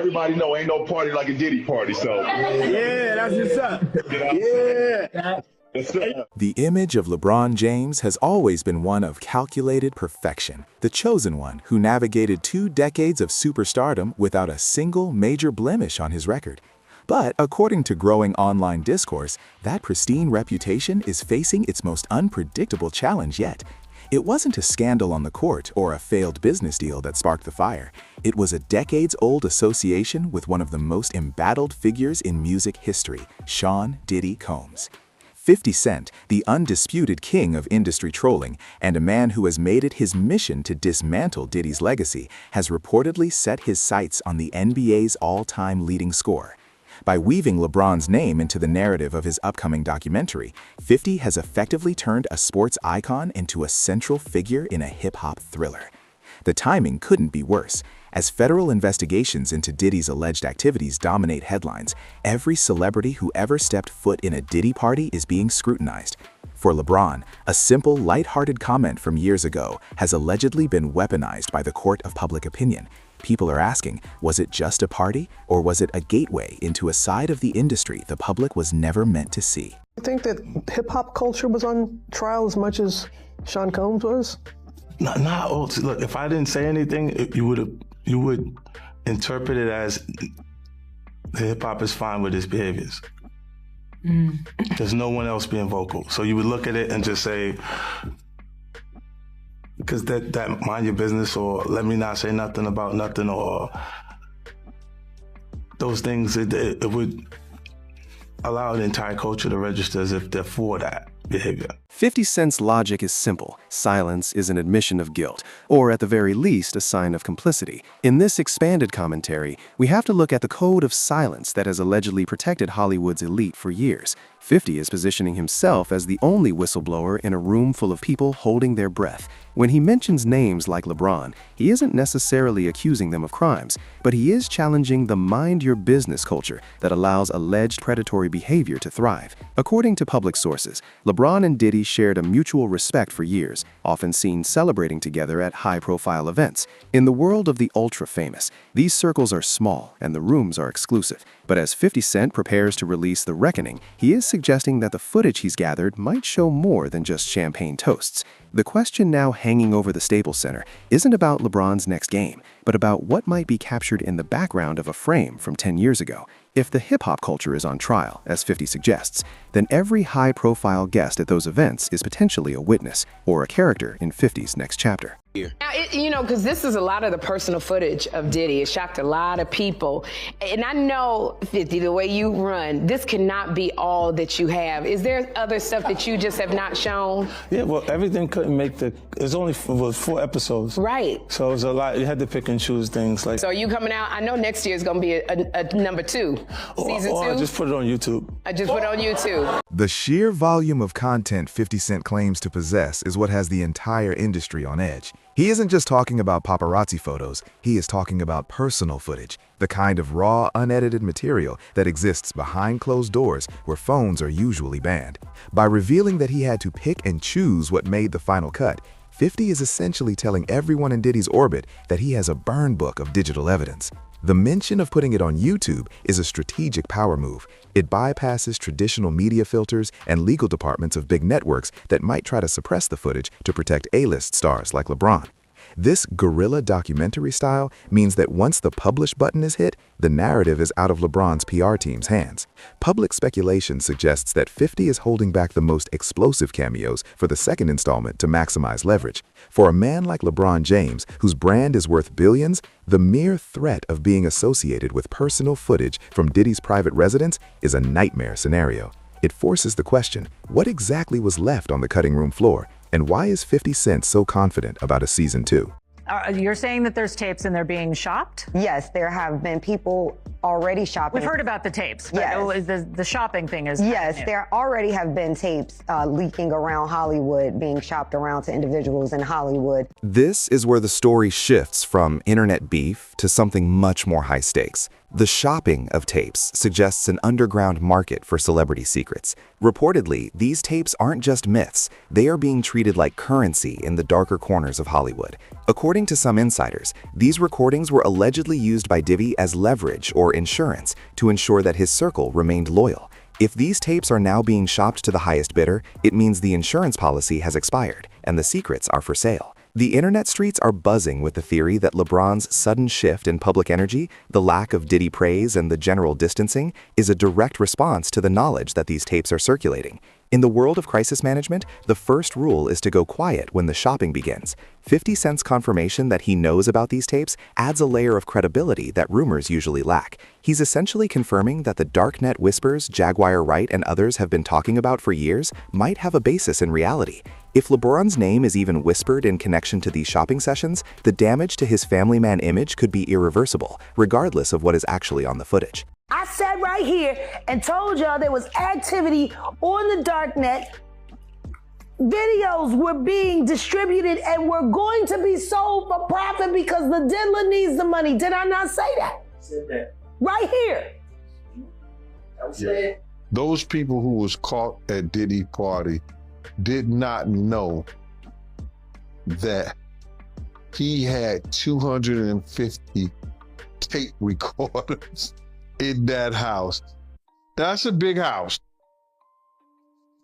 everybody know ain't no party like a Diddy party. So yeah, that's what's up. Yeah. The image of LeBron James has always been one of calculated perfection, the chosen one who navigated 2 decades of superstardom without a single major blemish on his record. But according to growing online discourse, that pristine reputation is facing its most unpredictable challenge yet. It wasn't a scandal on the court or a failed business deal that sparked the fire. It was a decades-old association with one of the most embattled figures in music history, Sean "Diddy" Combs. 50 Cent, the undisputed king of industry trolling, and a man who has made it his mission to dismantle Diddy's legacy, has reportedly set his sights on the NBA's all-time leading scorer. By weaving LeBron's name into the narrative of his upcoming documentary, 50 has effectively turned a sports icon into a central figure in a hip-hop thriller. The timing couldn't be worse. As federal investigations into Diddy's alleged activities dominate headlines, every celebrity who ever stepped foot in a Diddy party is being scrutinized. For LeBron, a simple, lighthearted comment from years ago has allegedly been weaponized by the court of public opinion. People are asking, was it just a party, or was it a gateway into a side of the industry the public was never meant to see? I think that hip-hop culture was on trial as much as Sean Combs was. Not all. Look, if I didn't say anything, you would interpret it as hip hop is fine with his behaviors. There's no one else being vocal, so you would look at it and just say, because that mind your business, or let me not say nothing about nothing, or those things. It would allow the entire culture to register as if they're for that behavior. 50 Cent's logic is simple. Silence is an admission of guilt, or at the very least, a sign of complicity. In this expanded commentary, we have to look at the code of silence that has allegedly protected Hollywood's elite for years. 50 is positioning himself as the only whistleblower in a room full of people holding their breath. When he mentions names like LeBron, he isn't necessarily accusing them of crimes, but he is challenging the mind-your-business culture that allows alleged predatory behavior to thrive. According to public sources, LeBron and Diddy shared a mutual respect for years, often seen celebrating together at high-profile events. In the world of the ultra-famous, these circles are small and the rooms are exclusive. But as 50 Cent prepares to release The Reckoning, he is suggesting that the footage he's gathered might show more than just champagne toasts. The question now hanging over the Staples Center isn't about LeBron's next game, but about what might be captured in the background of a frame from 10 years ago. If the hip-hop culture is on trial, as 50 suggests, then every high-profile guest at those events is potentially a witness or a character in 50's next chapter. Now, because this is a lot of the personal footage of Diddy. It shocked a lot of people. And I know, 50, the way you run, this cannot be all that you have. Is there other stuff that you just have not shown? Yeah, well, everything couldn't make it's only 4 episodes. Right. So it was a lot. You had to pick and choose things. Like. So are you coming out? I know next year is going to be a number 2. Season 2? I just put it on YouTube. I just put it on YouTube. The sheer volume of content 50 Cent claims to possess is what has the entire industry on edge. He isn't just talking about paparazzi photos, he is talking about personal footage, the kind of raw, unedited material that exists behind closed doors where phones are usually banned. By revealing that he had to pick and choose what made the final cut, 50 is essentially telling everyone in Diddy's orbit that he has a burn book of digital evidence. The mention of putting it on YouTube is a strategic power move. It bypasses traditional media filters and legal departments of big networks that might try to suppress the footage to protect A-list stars like LeBron. This guerrilla documentary style means that once the publish button is hit, the narrative is out of LeBron's PR team's hands. Public speculation suggests that 50 is holding back the most explosive cameos for the second installment to maximize leverage. For a man like LeBron James, whose brand is worth billions, the mere threat of being associated with personal footage from Diddy's private residence is a nightmare scenario. It forces the question, what exactly was left on the cutting room floor? And why is 50 Cent so confident about a season 2? You're saying that there's tapes and they're being shopped? Yes, there have been people already shopping. We've heard about the tapes, but yes. The shopping thing is yes, there already have been tapes leaking around Hollywood, being shopped around to individuals in Hollywood. This is where the story shifts from internet beef to something much more high stakes. The shopping of tapes suggests an underground market for celebrity secrets. Reportedly, these tapes aren't just myths, they are being treated like currency in the darker corners of Hollywood. According to some insiders, these recordings were allegedly used by Diddy as leverage or insurance to ensure that his circle remained loyal. If these tapes are now being shopped to the highest bidder, it means the insurance policy has expired and the secrets are for sale. The internet streets are buzzing with the theory that LeBron's sudden shift in public energy, the lack of Diddy praise, and the general distancing is a direct response to the knowledge that these tapes are circulating. In the world of crisis management, the first rule is to go quiet when the shopping begins. 50 Cent's confirmation that he knows about these tapes adds a layer of credibility that rumors usually lack. He's essentially confirming that the darknet whispers Jaguar Wright and others have been talking about for years might have a basis in reality. If LeBron's name is even whispered in connection to these shopping sessions, the damage to his family man image could be irreversible, regardless of what is actually on the footage. I sat right here and told y'all there was activity on the darknet. Videos were being distributed and were going to be sold for profit because the diddler needs the money. Did I not say that? I said that. Right here. I was saying. Those people who was caught at Diddy party did not know that he had 250 tape recorders in that house. That's a big house.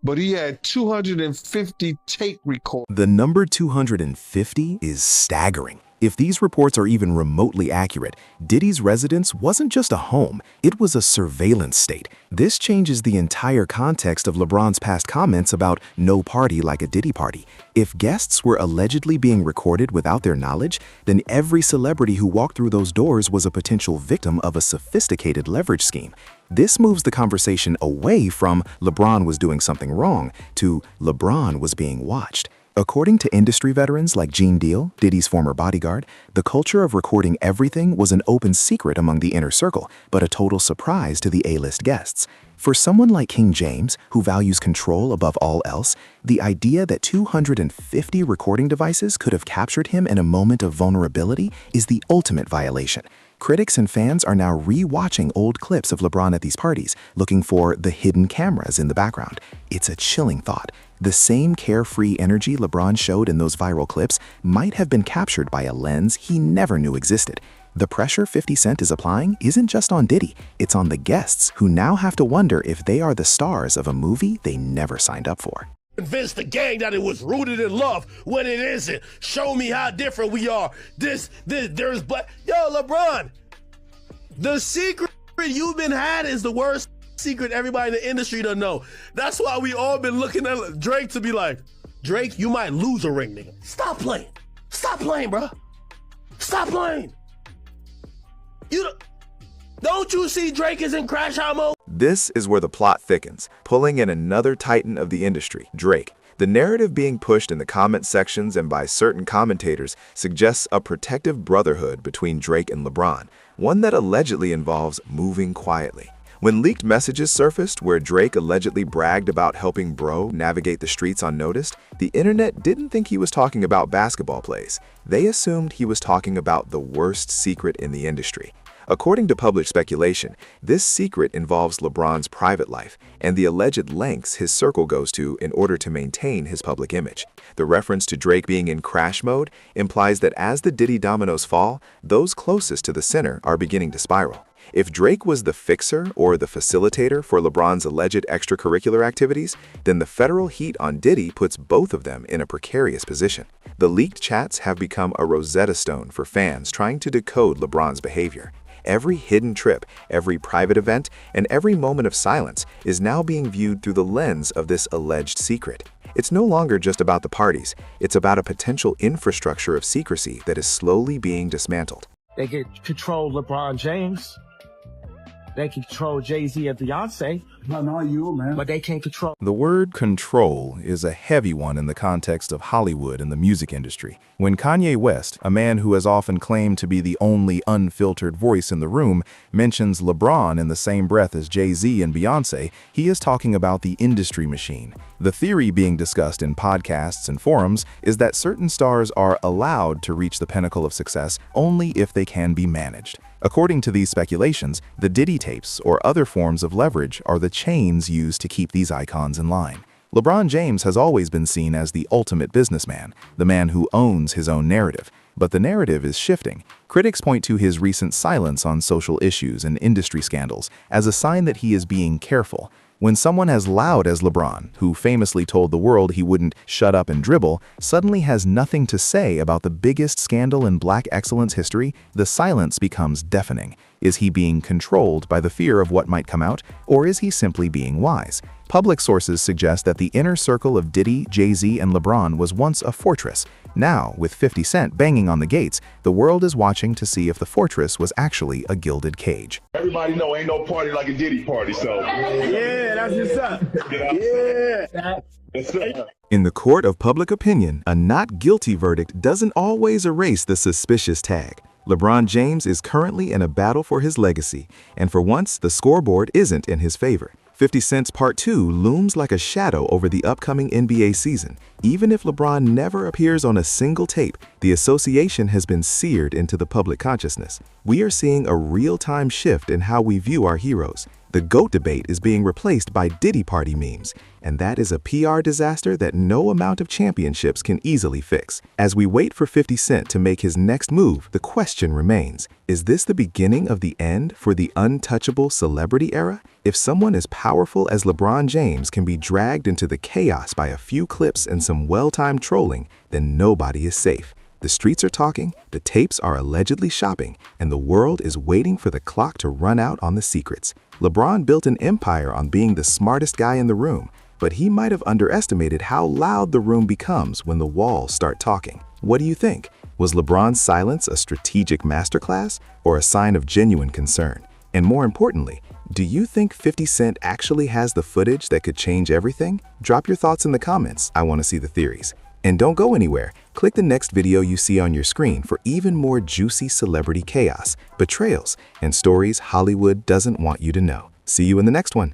But he had 250 tape recorders. The number 250 is staggering. If these reports are even remotely accurate, Diddy's residence wasn't just a home, it was a surveillance state. This changes the entire context of LeBron's past comments about no party like a Diddy party. If guests were allegedly being recorded without their knowledge, then every celebrity who walked through those doors was a potential victim of a sophisticated leverage scheme. This moves the conversation away from LeBron was doing something wrong to LeBron was being watched. According to industry veterans like Gene Deal, Diddy's former bodyguard, the culture of recording everything was an open secret among the inner circle, but a total surprise to the A-list guests. For someone like King James, who values control above all else, the idea that 250 recording devices could have captured him in a moment of vulnerability is the ultimate violation. Critics and fans are now re-watching old clips of LeBron at these parties, looking for the hidden cameras in the background. It's a chilling thought. The same carefree energy LeBron showed in those viral clips might have been captured by a lens he never knew existed. The pressure 50 Cent is applying isn't just on Diddy, it's on the guests who now have to wonder if they are the stars of a movie they never signed up for. Convince the gang that it was rooted in love when it isn't. Show me how different we are. There's but yo, LeBron, the secret you've been had is the worst secret everybody in the industry don't know. That's why we all been looking at Drake to be like, Drake, you might lose a ring, nigga. Stop playing. Stop playing, bro. Stop playing. Don't you see Drake is in crash out mode? This is where the plot thickens, pulling in another titan of the industry, Drake. The narrative being pushed in the comment sections and by certain commentators suggests a protective brotherhood between Drake and LeBron, one that allegedly involves moving quietly. When leaked messages surfaced where Drake allegedly bragged about helping Bro navigate the streets unnoticed, the internet didn't think he was talking about basketball plays. They assumed he was talking about the worst secret in the industry. According to public speculation, this secret involves LeBron's private life and the alleged lengths his circle goes to in order to maintain his public image. The reference to Drake being in crash mode implies that as the Diddy dominoes fall, those closest to the center are beginning to spiral. If Drake was the fixer or the facilitator for LeBron's alleged extracurricular activities, then the federal heat on Diddy puts both of them in a precarious position. The leaked chats have become a Rosetta Stone for fans trying to decode LeBron's behavior. Every hidden trip, every private event, and every moment of silence is now being viewed through the lens of this alleged secret. It's no longer just about the parties, it's about a potential infrastructure of secrecy that is slowly being dismantled. They can control LeBron James. They can control Jay-Z and Beyonce. Not you, man. But they can't control. The word control is a heavy one in the context of Hollywood and the music industry. When Kanye West, a man who has often claimed to be the only unfiltered voice in the room, mentions LeBron in the same breath as Jay-Z and Beyonce, he is talking about the industry machine. The theory being discussed in podcasts and forums is that certain stars are allowed to reach the pinnacle of success only if they can be managed. According to these speculations, the Diddy tapes or other forms of leverage are the chains used to keep these icons in line. LeBron James has always been seen as the ultimate businessman, the man who owns his own narrative. But the narrative is shifting. Critics point to his recent silence on social issues and industry scandals as a sign that he is being careful. When someone as loud as LeBron, who famously told the world he wouldn't shut up and dribble, suddenly has nothing to say about the biggest scandal in Black excellence history, the silence becomes deafening. Is he being controlled by the fear of what might come out, or is he simply being wise? Public sources suggest that the inner circle of Diddy, Jay-Z, and LeBron was once a fortress. Now, with 50 Cent banging on the gates, the world is watching to see if the fortress was actually a gilded cage. Everybody know ain't no party like a Diddy party, so. Yeah, that's what's up. Yeah. In the court of public opinion, a not guilty verdict doesn't always erase the suspicious tag. LeBron James is currently in a battle for his legacy, and for once, the scoreboard isn't in his favor. 50 Cent's Part 2 looms like a shadow over the upcoming NBA season. Even if LeBron never appears on a single tape, the association has been seared into the public consciousness. We are seeing a real-time shift in how we view our heroes. The GOAT debate is being replaced by Diddy Party memes, and that is a PR disaster that no amount of championships can easily fix. As we wait for 50 Cent to make his next move, the question remains, is this the beginning of the end for the untouchable celebrity era? If someone as powerful as LeBron James can be dragged into the chaos by a few clips and some well-timed trolling, then nobody is safe. The streets are talking, the tapes are allegedly shopping, and the world is waiting for the clock to run out on the secrets. LeBron built an empire on being the smartest guy in the room, but he might have underestimated how loud the room becomes when the walls start talking. What do you think? Was LeBron's silence a strategic masterclass or a sign of genuine concern? And more importantly, do you think 50 Cent actually has the footage that could change everything? Drop your thoughts in the comments. I want to see the theories. And don't go anywhere. Click the next video you see on your screen for even more juicy celebrity chaos, betrayals, and stories Hollywood doesn't want you to know. See you in the next one.